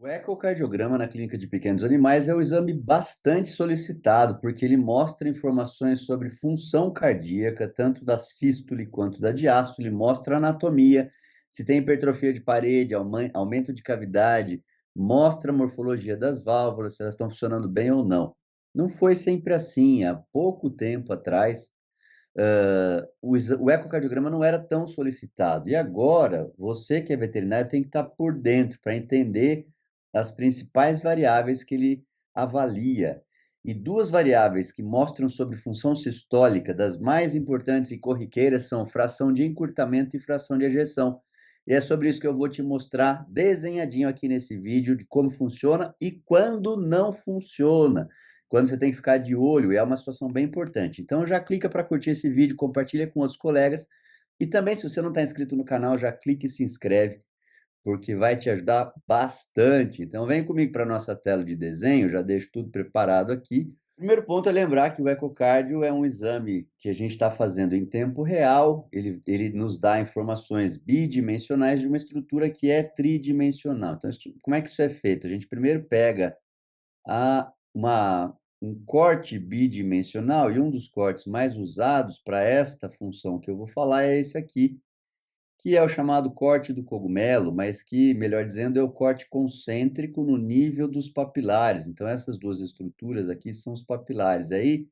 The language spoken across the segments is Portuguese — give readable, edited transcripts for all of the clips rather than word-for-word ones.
O ecocardiograma na clínica de pequenos animais é um exame bastante solicitado, porque ele mostra informações sobre função cardíaca, tanto da sístole quanto da diástole, mostra anatomia, se tem hipertrofia de parede, aumento de cavidade, mostra a morfologia das válvulas, se elas estão funcionando bem ou não. Não foi sempre assim. Há pouco tempo atrás, o ecocardiograma não era tão solicitado. E agora, você que é veterinário tem que estar por dentro para entender as principais variáveis que ele avalia. E duas variáveis que mostram sobre função sistólica, das mais importantes e corriqueiras, são fração de encurtamento e fração de ejeção. E é sobre isso que eu vou te mostrar desenhadinho aqui nesse vídeo, de como funciona e quando não funciona, quando você tem que ficar de olho, é uma situação bem importante. Então já clica para curtir esse vídeo, compartilha com outros colegas e também, se você não está inscrito no canal, já clica e se inscreve, porque vai te ajudar bastante. Então vem comigo para a nossa tela de desenho, já deixo tudo preparado aqui. Primeiro ponto é lembrar que o ecocardio é um exame que a gente está fazendo em tempo real, ele nos dá informações bidimensionais de uma estrutura que é tridimensional. Então, como é que isso é feito? A gente primeiro pega um corte bidimensional, e um dos cortes mais usados para esta função que eu vou falar é esse aqui, que é o chamado corte do cogumelo, mas que, melhor dizendo, é o corte concêntrico no nível dos papilares. Então, essas duas estruturas aqui são os papilares. Aí,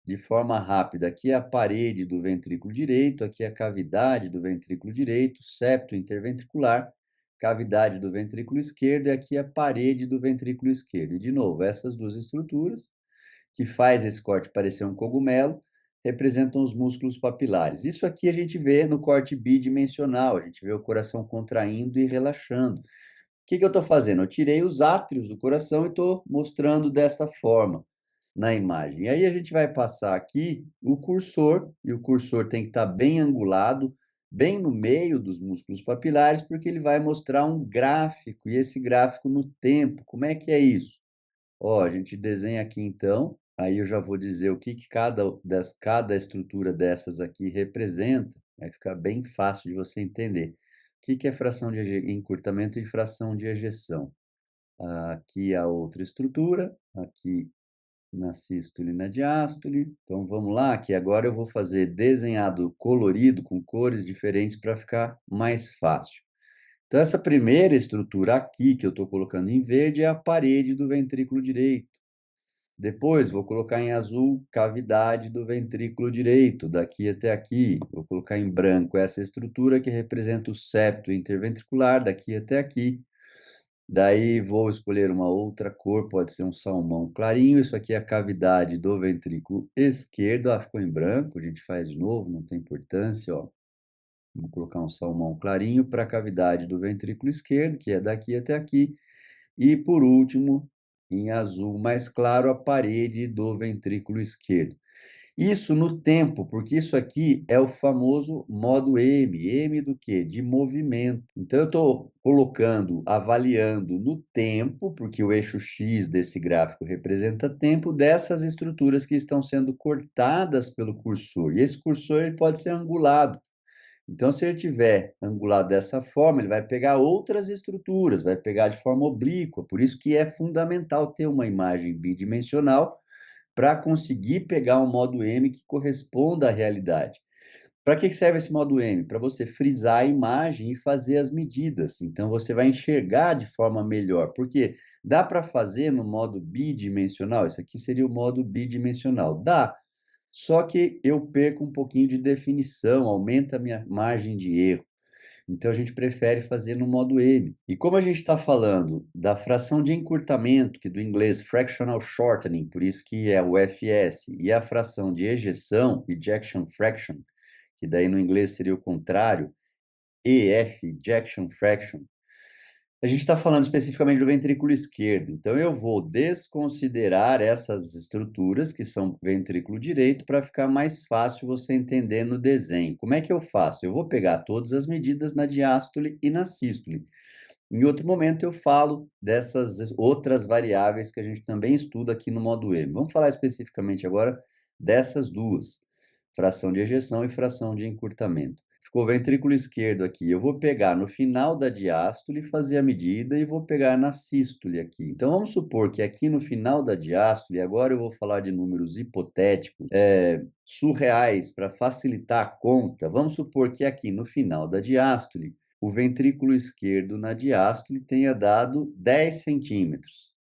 de forma rápida, aqui é a parede do ventrículo direito, aqui é a cavidade do ventrículo direito, septo interventricular, cavidade do ventrículo esquerdo, e aqui a parede do ventrículo esquerdo. E, de novo, essas duas estruturas, que faz esse corte parecer um cogumelo, representam os músculos papilares. Isso aqui a gente vê no corte bidimensional, a gente vê o coração contraindo e relaxando. O que eu estou fazendo? Eu tirei os átrios do coração e estou mostrando desta forma na imagem. E aí a gente vai passar aqui o cursor, e o cursor tem que estar bem angulado, bem no meio dos músculos papilares, porque ele vai mostrar um gráfico, e esse gráfico no tempo. Como é que é isso? Ó, a gente desenha aqui então, aí eu já vou dizer o que cada estrutura dessas aqui representa, vai ficar bem fácil de você entender. O que é fração de encurtamento e fração de ejeção? Aqui a outra estrutura, aqui na sístole e na diástole. Então vamos lá, que agora eu vou fazer desenhado colorido com cores diferentes para ficar mais fácil. Então essa primeira estrutura aqui que eu estou colocando em verde é a parede do ventrículo direito. Depois vou colocar em azul cavidade do ventrículo direito, daqui até aqui. Vou colocar em branco essa estrutura que representa o septo interventricular, daqui até aqui. Daí vou escolher uma outra cor, pode ser um salmão clarinho. Isso aqui é a cavidade do ventrículo esquerdo. Ficou em branco, a gente faz de novo, não tem importância, ó. Vou colocar um salmão clarinho para a cavidade do ventrículo esquerdo, que é daqui até aqui. E por último, em azul mais claro, a parede do ventrículo esquerdo. Isso no tempo, porque isso aqui é o famoso modo M. M do quê? De movimento. Então, eu estou colocando, avaliando no tempo, porque o eixo X desse gráfico representa tempo, dessas estruturas que estão sendo cortadas pelo cursor. E esse cursor ele pode ser angulado. Então, se ele tiver angulado dessa forma, ele vai pegar outras estruturas, vai pegar de forma oblíqua. Por isso que é fundamental ter uma imagem bidimensional para conseguir pegar um modo M que corresponda à realidade. Para que serve esse modo M? Para você frisar a imagem e fazer as medidas. Então, você vai enxergar de forma melhor. Porque dá para fazer no modo bidimensional? Isso aqui seria o modo bidimensional. Dá. Só que eu perco um pouquinho de definição, aumenta a minha margem de erro. Então a gente prefere fazer no modo M. E como a gente está falando da fração de encurtamento, que do inglês fractional shortening, por isso que é o FS, e a fração de ejeção, ejection fraction, que daí no inglês seria o contrário, EF, ejection fraction, a gente está falando especificamente do ventrículo esquerdo, então eu vou desconsiderar essas estruturas que são ventrículo direito para ficar mais fácil você entender no desenho. Como é que eu faço? Eu vou pegar todas as medidas na diástole e na sístole. Em outro momento eu falo dessas outras variáveis que a gente também estuda aqui no módulo M. Vamos falar especificamente agora dessas duas, fração de ejeção e fração de encurtamento. ficou o ventrículo esquerdo aqui. Eu vou pegar no final da diástole, fazer a medida e vou pegar na sístole aqui. Então, vamos supor que aqui no final da diástole, agora eu vou falar de números hipotéticos, surreais, para facilitar a conta. Vamos supor que aqui no final da diástole, o ventrículo esquerdo na diástole tenha dado 10 centímetros.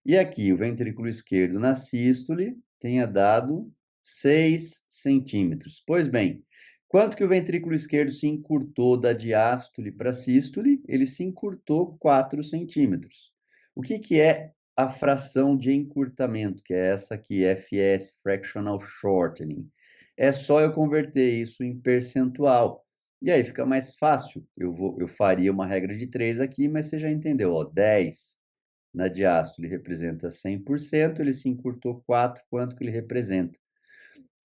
E aqui, o ventrículo esquerdo na sístole tenha dado 6 centímetros. Pois bem, quanto que o ventrículo esquerdo se encurtou da diástole para a sístole? Ele se encurtou 4 centímetros. O que é a fração de encurtamento, que é essa aqui, FS, Fractional Shortening? É só eu converter isso em percentual. E aí fica mais fácil. Eu faria uma regra de 3 aqui, mas você já entendeu, ó, 10 na diástole representa 100%, ele se encurtou 4, quanto que ele representa?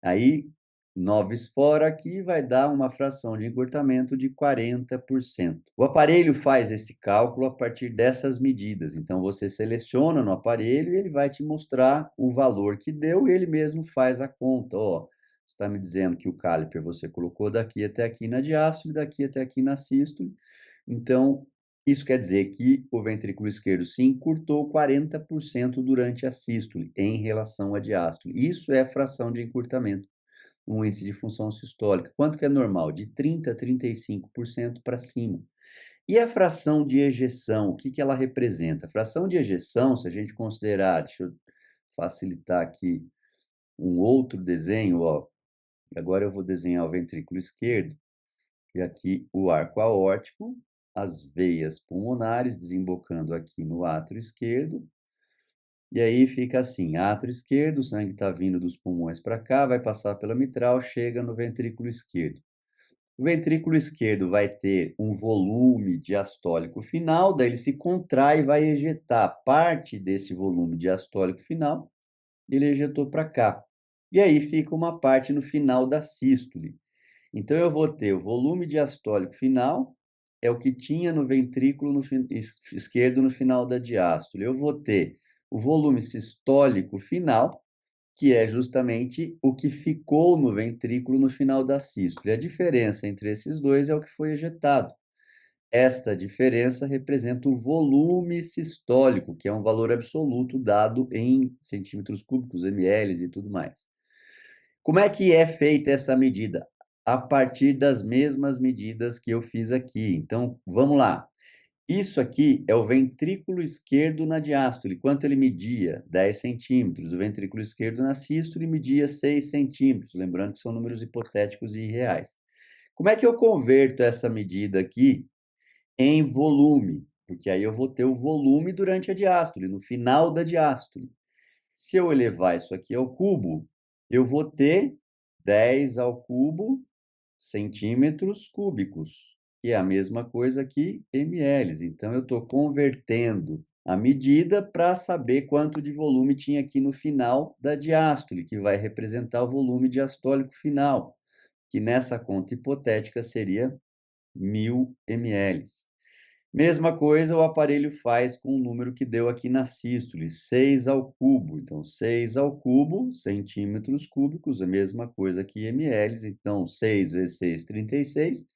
Aí, 9 fora aqui vai dar uma fração de encurtamento de 40%. O aparelho faz esse cálculo a partir dessas medidas. Então, você seleciona no aparelho e ele vai te mostrar o valor que deu e ele mesmo faz a conta. Ó, está me dizendo que o caliper você colocou daqui até aqui na diástole, daqui até aqui na sístole. Então, isso quer dizer que o ventrículo esquerdo se encurtou 40% durante a sístole em relação à diástole. Isso é fração de encurtamento, um índice de função sistólica. Quanto que é normal? De 30% a 35% para cima. E a fração de ejeção, o que ela representa? A fração de ejeção, se a gente considerar, deixa eu facilitar aqui um outro desenho, ó. Agora eu vou desenhar o ventrículo esquerdo, e aqui o arco aórtico, as veias pulmonares desembocando aqui no átrio esquerdo. E aí fica assim, átrio esquerdo, o sangue está vindo dos pulmões para cá, vai passar pela mitral, chega no ventrículo esquerdo. O ventrículo esquerdo vai ter um volume diastólico final, daí ele se contrai e vai ejetar parte desse volume diastólico final, ele ejetou para cá. E aí fica uma parte no final da sístole. Então, eu vou ter o volume diastólico final, é o que tinha no ventrículo esquerdo no final da diástole. Eu vou ter o volume sistólico final, que é justamente o que ficou no ventrículo no final da sístole. A diferença entre esses dois é o que foi ejetado. Esta diferença representa o volume sistólico, que é um valor absoluto dado em centímetros cúbicos, ml e tudo mais. Como é que é feita essa medida? A partir das mesmas medidas que eu fiz aqui. Então, vamos lá. Isso aqui é o ventrículo esquerdo na diástole. Quanto ele media? 10 centímetros. O ventrículo esquerdo na sístole media 6 centímetros. Lembrando que são números hipotéticos e irreais. Como é que eu converto essa medida aqui em volume? Porque aí eu vou ter o volume durante a diástole, no final da diástole. Se eu elevar isso aqui ao cubo, eu vou ter 10 ao cubo centímetros cúbicos, que é a mesma coisa que ml. Então, eu estou convertendo a medida para saber quanto de volume tinha aqui no final da diástole, que vai representar o volume diastólico final, que nessa conta hipotética seria 1000 ml. Mesma coisa o aparelho faz com o número que deu aqui na sístole, 6 ao cubo. Então, 6 ao cubo, centímetros cúbicos, a mesma coisa que ml. Então, 6 vezes 6, 36,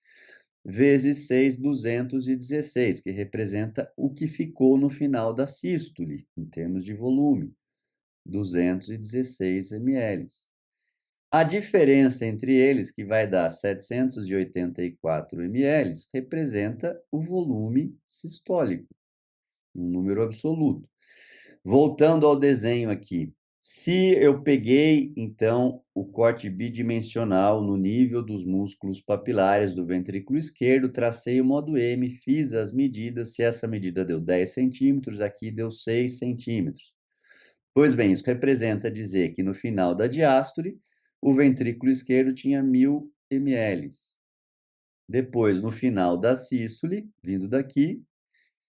vezes 6, 216, que representa o que ficou no final da sístole, em termos de volume, 216 ml. A diferença entre eles, que vai dar 784 ml, representa o volume sistólico, um número absoluto. Voltando ao desenho aqui, se eu peguei, então, o corte bidimensional no nível dos músculos papilares do ventrículo esquerdo, tracei o modo M, fiz as medidas, se essa medida deu 10 centímetros, aqui deu 6 centímetros. Pois bem, isso representa dizer que no final da diástole, o ventrículo esquerdo tinha 1000 ml. Depois, no final da sístole, vindo daqui,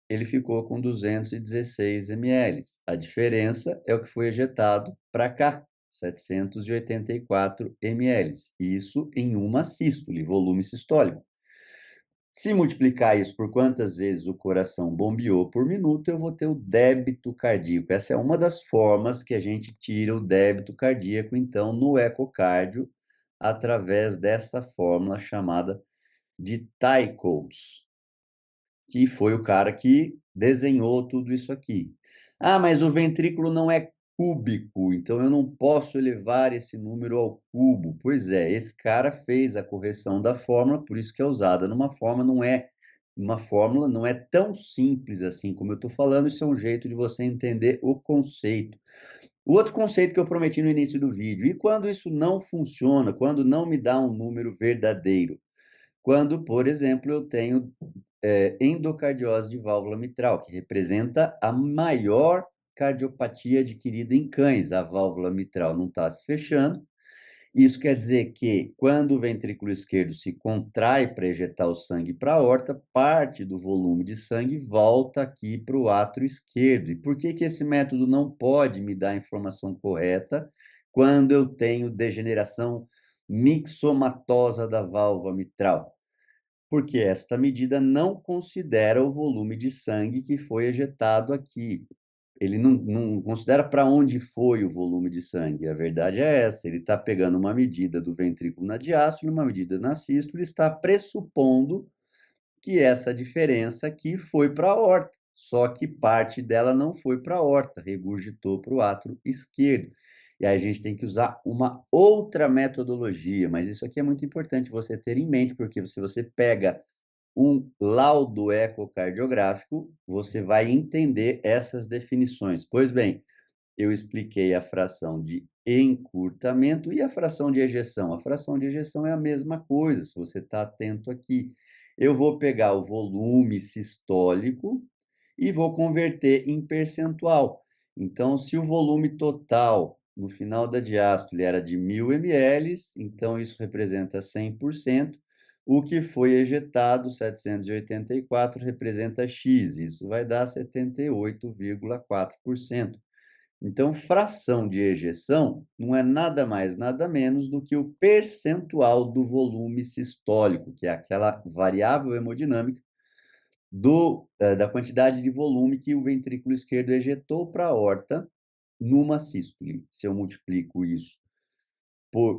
ele ficou com 216 ml. A diferença é o que foi ejetado para cá, 784 ml. Isso em uma sístole, volume sistólico. Se multiplicar isso por quantas vezes o coração bombeou por minuto, eu vou ter o débito cardíaco. Essa é uma das formas que a gente tira o débito cardíaco, então, no ecocardio, através dessa fórmula chamada de Tycho's, que foi o cara que desenhou tudo isso aqui. Ah, mas o ventrículo não é cúbico, então eu não posso elevar esse número ao cubo. Pois é, esse cara fez a correção da fórmula, por isso que é usada numa forma, não é uma fórmula, não é tão simples assim como eu estou falando, isso é um jeito de você entender o conceito. O outro conceito que eu prometi no início do vídeo, e quando isso não funciona, quando não me dá um número verdadeiro? Quando, por exemplo, eu tenho endocardiose de válvula mitral, que representa a maior cardiopatia adquirida em cães. A válvula mitral não está se fechando. Isso quer dizer que, quando o ventrículo esquerdo se contrai para ejetar o sangue para a aorta, parte do volume de sangue volta aqui para o átrio esquerdo. E por que que esse método não pode me dar a informação correta quando eu tenho degeneração mixomatosa da válvula mitral? Porque esta medida não considera o volume de sangue que foi ejetado aqui. Ele não considera para onde foi o volume de sangue. A verdade é essa: ele está pegando uma medida do ventrículo na diástole, uma medida na sístole, e está pressupondo que essa diferença aqui foi para a aorta. Só que parte dela não foi para a aorta, regurgitou para o átrio esquerdo. E aí a gente tem que usar uma outra metodologia, mas isso aqui é muito importante você ter em mente, porque se você pega um laudo ecocardiográfico, você vai entender essas definições. Pois bem, eu expliquei a fração de encurtamento e a fração de ejeção. A fração de ejeção é a mesma coisa, se você está atento aqui. Eu vou pegar o volume sistólico e vou converter em percentual. Então, se o volume total no final da diástole era de 1.000 ml, então isso representa 100%. O que foi ejetado, 784, representa X, isso vai dar 78,4%. Então, fração de ejeção não é nada mais, nada menos do que o percentual do volume sistólico, que é aquela variável hemodinâmica da quantidade de volume que o ventrículo esquerdo ejetou para a aorta numa sístole. Se eu multiplico isso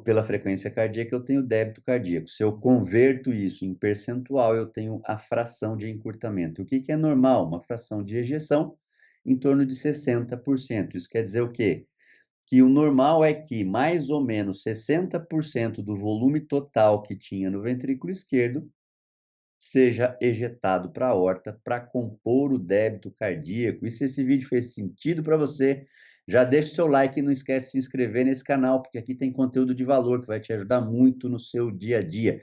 pela frequência cardíaca, eu tenho débito cardíaco. Se eu converto isso em percentual, eu tenho a fração de encurtamento. O que que é normal? Uma fração de ejeção em torno de 60%. Isso quer dizer o quê? Que o normal é que mais ou menos 60% do volume total que tinha no ventrículo esquerdo seja ejetado para a aorta para compor o débito cardíaco. E se esse vídeo fez sentido para você, já deixa o seu like e não esquece de se inscrever nesse canal, porque aqui tem conteúdo de valor que vai te ajudar muito no seu dia a dia.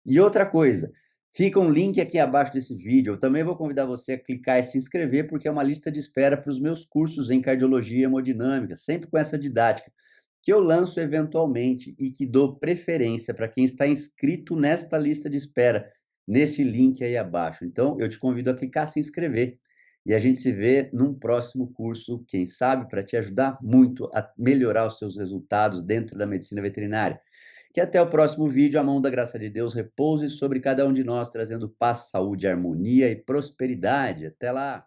E outra coisa, fica um link aqui abaixo desse vídeo. Eu também vou convidar você a clicar e se inscrever, porque é uma lista de espera para os meus cursos em cardiologia hemodinâmica, sempre com essa didática, que eu lanço eventualmente e que dou preferência para quem está inscrito nesta lista de espera, nesse link aí abaixo. Então, eu te convido a clicar, se inscrever, e a gente se vê num próximo curso, quem sabe, para te ajudar muito a melhorar os seus resultados dentro da medicina veterinária. Que até o próximo vídeo, a mão da graça de Deus repouse sobre cada um de nós, trazendo paz, saúde, harmonia e prosperidade. Até lá!